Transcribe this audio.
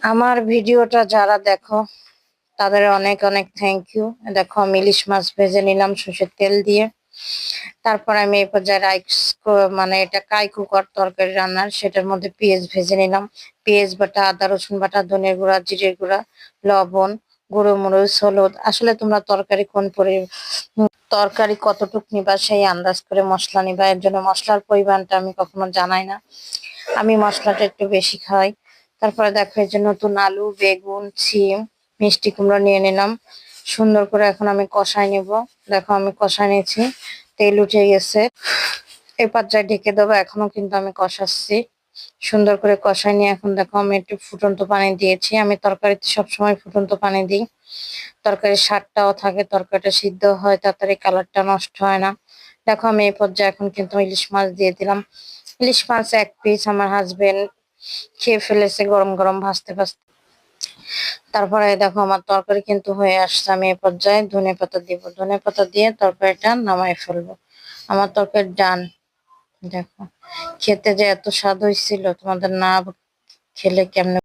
আমার ভিডিওটা যারা দেখো তাদের অনেক অনেক থ্যাংক ইউ। দেখো আমি ইলিশ মাছ ভেজে নিলাম সর্ষের তেল দিয়ে। তারপর আমি এই পর্যায়ে রাইস, মানে এটা কাই কুকার তরকারি রান্নার, সেটার মধ্যে পেঁয়াজ ভেজে নিলাম। পেঁয়াজ বাটা, আদা রসুন বাটা, ধনের গুঁড়া, জিরের গুঁড়া, লবণ, গুঁড়ো মরিচ, হলুদ। আসলে তোমরা তরকারি কতটুক নিবা সেই আন্দাজ করে মশলা নিবা। এর জন্য মশলার পরিমাণটা আমি কখনো জানাই না, আমি মশলাটা একটু বেশি খাই। তারপরে দেখো এই যে নতুন আলু, বেগুন, সিম, মিষ্টি কুমড়া নিয়ে নিলাম। সুন্দর করে এখন আমি কষাই নেব। দেখো আমি কষাই নিয়েছি, তেল উঠে গেছে। এই পর্যায়ে ঢেকে দেবো। এখনো কিন্তু আমি কষাচ্ছি, সুন্দর করে কষাই নিয়ে এখন দেখো আমি একটু ফুটন্ত পানি দিয়েছি। আমি তরকারিতে সবসময় ফুটন্ত পানি দিই, তরকারির স্বাদটাও থাকে, তরকারিটা সিদ্ধ হয় তাড়াতাড়ি, কালারটা নষ্ট হয় না। দেখো আমি এই পর্যায়ে এখন কিন্তু ইলিশ মাছ দিয়ে দিলাম। ইলিশ মাছ এক পিস আমার হাজবেন্ড খেয়ে ফেলেছে গরম গরম ভাজতে ভাজতে। তারপরে দেখো আমার তরকারি কিন্তু হয়ে আসছে। আমি এই পর্যায়ে ধনেপাতা দিব, ধনেপাতা দিয়ে তরকারিটা নামাই ফেলবো। আমার তরকারি ডান। দেখো খেতে যে এত স্বাদ হয়েছিল, তোমাদের না খেলে কেমনে